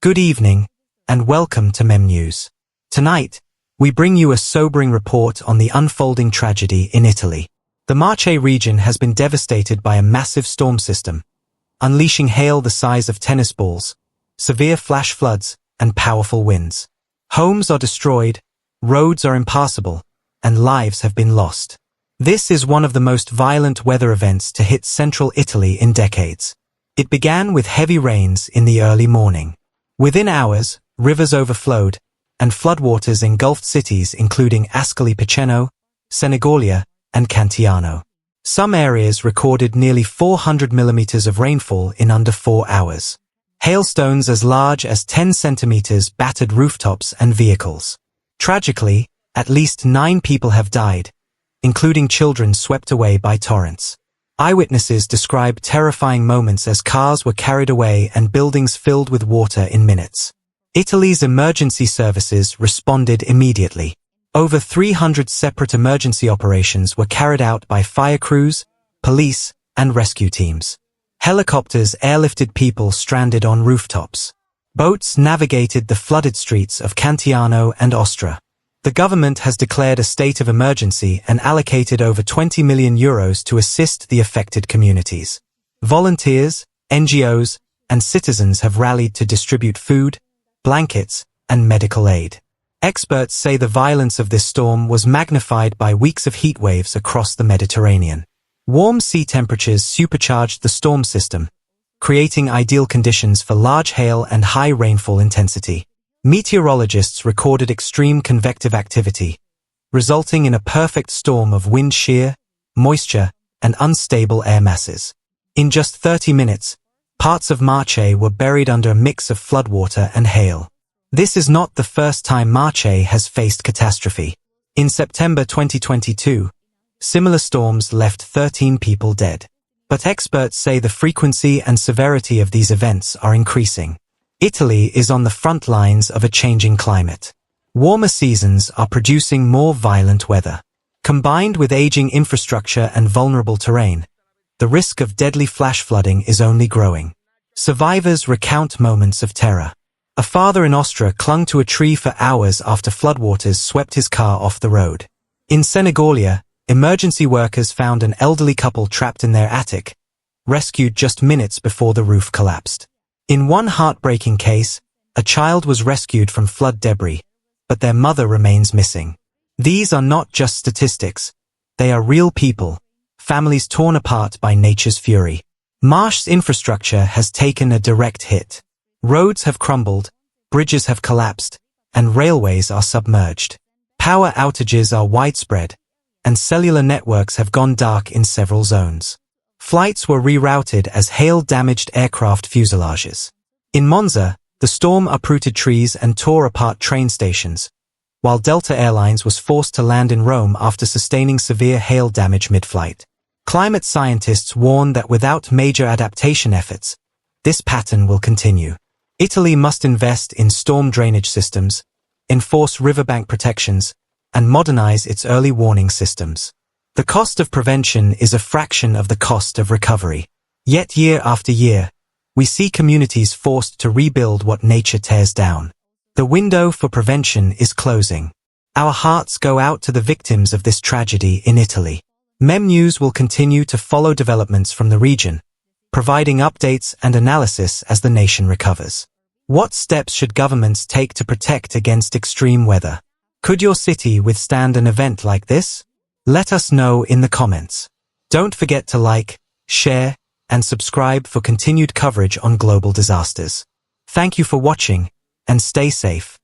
Good evening, and welcome to Mem News. Tonight, we bring you a sobering report on the unfolding tragedy in Italy. The Marche region has been devastated by a massive storm system, unleashing hail the size of tennis balls, severe flash floods, and powerful winds. Homes are destroyed, roads are impassable, and lives have been lost. This is one of the most violent weather events to hit central Italy in decades. It began with heavy rains in the early morning. Within hours, rivers overflowed, and floodwaters engulfed cities including Ascoli Piceno, Senigallia, and Cantiano. Some areas recorded nearly 400 millimeters of rainfall in under 4 hours. Hailstones as large as 10 centimeters battered rooftops and vehicles. Tragically, at least 9 people have died, including children swept away by torrents. Eyewitnesses describe terrifying moments as cars were carried away and buildings filled with water in minutes. Italy's emergency services responded immediately. Over 300 separate emergency operations were carried out by fire crews, police, and rescue teams. Helicopters airlifted people stranded on rooftops. Boats navigated the flooded streets of Cantiano and Ostra. The government has declared a state of emergency and allocated over €20 million to assist the affected communities. Volunteers, NGOs, and citizens have rallied to distribute food, blankets, and medical aid. Experts say the violence of this storm was magnified by weeks of heat waves across the Mediterranean. Warm sea temperatures supercharged the storm system, creating ideal conditions for large hail and high rainfall intensity. Meteorologists recorded extreme convective activity, resulting in a perfect storm of wind shear, moisture, and unstable air masses. In just 30 minutes, parts of Marche were buried under a mix of floodwater and hail. This is not the first time Marche has faced catastrophe. In September 2022, similar storms left 13 people dead. But experts say the frequency and severity of these events are increasing. Italy is on the front lines of a changing climate. Warmer seasons are producing more violent weather. Combined with aging infrastructure and vulnerable terrain, the risk of deadly flash flooding is only growing. Survivors recount moments of terror. A father in Ostra clung to a tree for hours after floodwaters swept his car off the road. In Senigallia, emergency workers found an elderly couple trapped in their attic, rescued just minutes before the roof collapsed. In one heartbreaking case, a child was rescued from flood debris, but their mother remains missing. These are not just statistics. They are real people, families torn apart by nature's fury. Marche's infrastructure has taken a direct hit. Roads have crumbled, bridges have collapsed, and railways are submerged. Power outages are widespread, and cellular networks have gone dark in several zones. Flights were rerouted as hail damaged aircraft fuselages. In Monza, the storm uprooted trees and tore apart train stations, while Delta Airlines was forced to land in Rome after sustaining severe hail damage mid-flight. Climate scientists warn that without major adaptation efforts, this pattern will continue. Italy must invest in storm drainage systems, enforce riverbank protections, and modernize its early warning systems. The cost of prevention is a fraction of the cost of recovery. Yet year after year, we see communities forced to rebuild what nature tears down. The window for prevention is closing. Our hearts go out to the victims of this tragedy in Italy. Mem News will continue to follow developments from the region, providing updates and analysis as the nation recovers. What steps should governments take to protect against extreme weather? Could your city withstand an event like this? Let us know in the comments. Don't forget to like, share, and subscribe for continued coverage on global disasters. Thank you for watching, and stay safe.